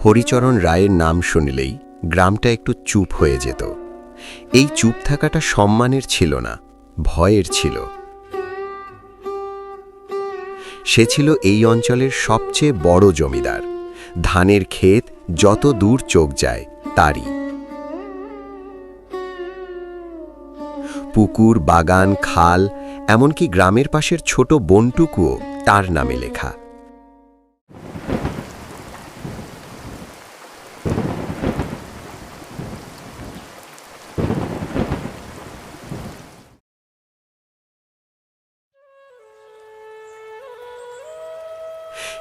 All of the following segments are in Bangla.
হরিচরণ রায়ের নাম শুনলেই গ্রামটা একটু চুপ হয়ে যেত। এই চুপ থাকাটা সম্মানের ছিল না, ভয়ের ছিল। সে ছিল এই অঞ্চলের সবচেয়ে বড় জমিদার। ধানের ক্ষেত যত দূর চোখ যায় তারই। পুকুর, বাগান, খাল, এমনকি গ্রামের পাশের ছোট বনটুকুও তার নামে লেখা।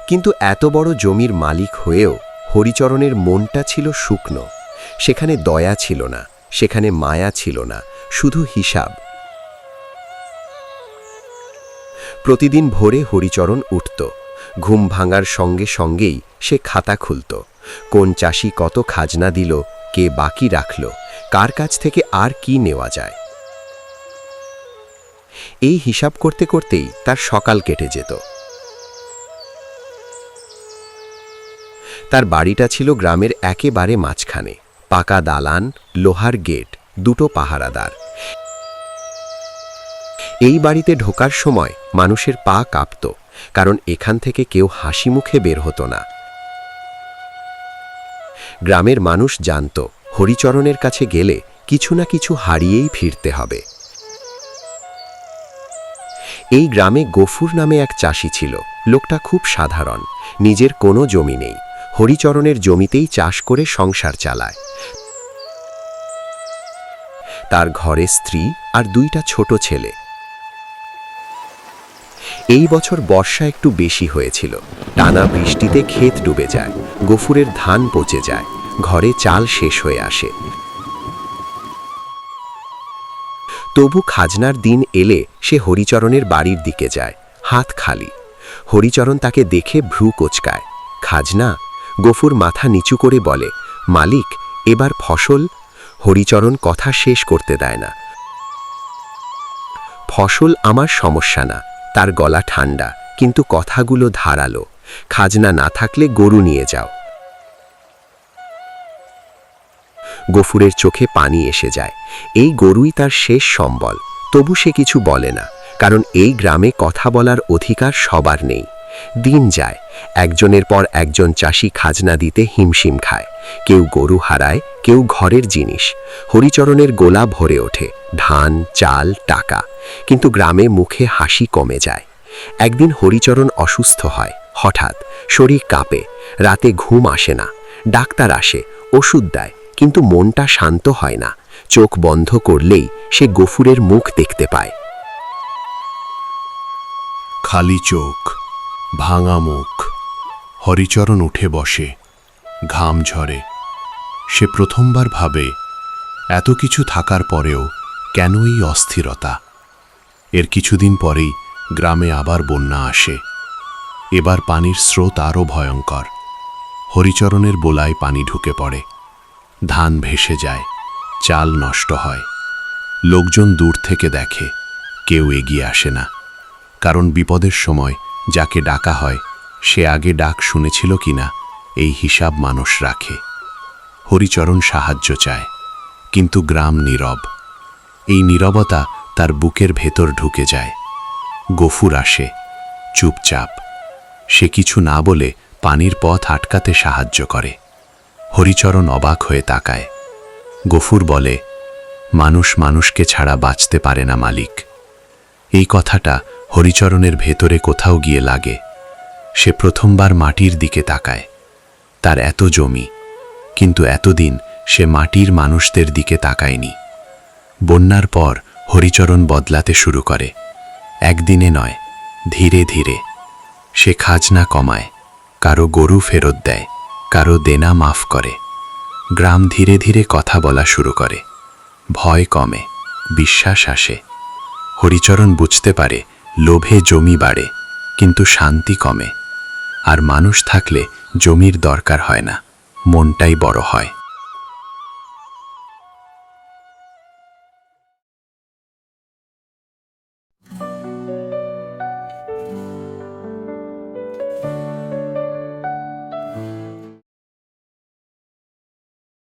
কিন্তু এত বড় জমির মালিক হয়েও হরিচরণের মনটা ছিল শুকনো। সেখানে দয়া ছিল না, সেখানে মায়া ছিল না, শুধু হিসাব। প্রতিদিন ভোরে হরিচরণ উঠত। ঘুম ভাঙার সঙ্গে সঙ্গেই সে খাতা খুলত। কোন চাষি কত খাজনা দিল, কে বাকি রাখল, কার কাছ থেকে আর কি নেওয়া যায়। এই হিসাব করতে করতেই তার সকাল কেটে যেত। তার বাড়িটা ছিল গ্রামের একেবারে মাঝখানে। পাকা দালান, লোহার গেট, দুটো পাহারাদার। এই বাড়িতে ঢোকার সময় মানুষের পা কাঁপত, কারণ এখান থেকে কেউ হাসি মুখে বের হতো না। গ্রামের মানুষ জানত হরিচরণের কাছে গেলে কিছু না কিছু হারিয়েই ফিরতে হবে। এই গ্রামে গফুর নামে এক চাষি ছিল। লোকটা খুব সাধারণ, নিজের কোনো জমি নেই। হরিচরণের জমিতেই চাষ করে সংসার চালায়। তার ঘরে স্ত্রী আর দুইটা ছোট ছেলে। এই বছর বর্ষা একটু বেশি হয়েছিল। টানা বৃষ্টিতে ক্ষেত ডুবে যায়, গফুরের ধান পচে যায়, ঘরে চাল শেষ হয়ে আসে। তবু খাজনার দিন এলে সে হরিচরণের বাড়ির দিকে যায়, হাত খালি। হরিচরণ তাকে দেখে ভ্রু কোচকায়। খাজনা? গফুর মাথা নিচু করে বলে, মালিক, এবার ফসল। হরিচরণ কথা শেষ করতে দেয় না। ফসল আমার সমস্যা না। তার গলা ঠান্ডা, কিন্তু কথাগুলো ধারালো। খাজনা না থাকলে গরু নিয়ে যাও। গফুরের চোখে পানি এসে যায়। এই গরুই তার শেষ সম্বল। তবু সে কিছু বলে না, কারণ এই গ্রামে কথা বলার অধিকার সবার নেই। দিন যায়, একজনের পর একজন চাষি খাজনা দিতে হিমশিম খায়। কেউ গরু হারায়, কেউ ঘরের জিনিস। হরিচরণের গোলা ভরে ওঠে, ধান, চাল, টাকা। কিন্তু গ্রামে মুখে হাসি কমে যায়। একদিন হরিচরণ অসুস্থ হয়। হঠাৎ শরীর কাঁপে, রাতে ঘুম আসে না। ডাক্তার আসে, ওষুধ দেয়, কিন্তু মনটা শান্ত হয় না। চোখ বন্ধ করলেই সে গফুরের মুখ দেখতে পায়। খালি চোখ, ভাঙা মুখ। হরিচরণ উঠে বসে, ঘাম ঝরে। সে প্রথমবার ভাবে, এত কিছু থাকার পরেও কেন এই অস্থিরতা। এর কিছুদিন পরেই গ্রামে আবার বন্যা আসে। এবার পানির স্রোত আরও ভয়ঙ্কর। হরিচরণের বোলায় পানি ঢুকে পড়ে। ধান ভেসে যায়, চাল নষ্ট হয়। লোকজন দূর থেকে দেখে, কেউ এগিয়ে আসে না। কারণ বিপদের সময় যাকে ডাকা হয় সে আগে ডাক শুনেছিল কিনা এই হিসাব মানুষ রাখে। হরিচরণ সাহায্য চায়, কিন্তু গ্রাম নীরব। এই নীরবতা তার বুকের ভেতর ঢুকে যায়। গফুর আসে, চুপচাপ। সে কিছু না বলে পানির পথ আটকাতে সাহায্য করে। হরিচরণ অবাক হয়ে তাকায়। গফুর বলে, মানুষ মানুষকে ছাড়া বাঁচতে পারে না মালিক। এই কথাটা হরিচরণের ভেতরে কোথাও গিয়ে লাগে। সে প্রথমবার মাটির দিকে তাকায়। তার এত জমি, কিন্তু এতদিন সে মাটির মানুষদের দিকে তাকায়নি। বন্যার পর হরিচরণ বদলাতে শুরু করে। একদিনে নয়, ধীরে ধীরে। সে খাজনা কমায়, কারো গরু ফেরত দেয়, কারো দেনা মাফ করে। গ্রাম ধীরে ধীরে কথা বলা শুরু করে। ভয় কমে, বিশ্বাস আসে। হরিচরণ বুঝতে পারে, লোভে জমি বাড়ে, কিন্তু শান্তি কমে। আর মানুষ থাকলে জমির দরকার হয় না, মনটাই বড় হয়।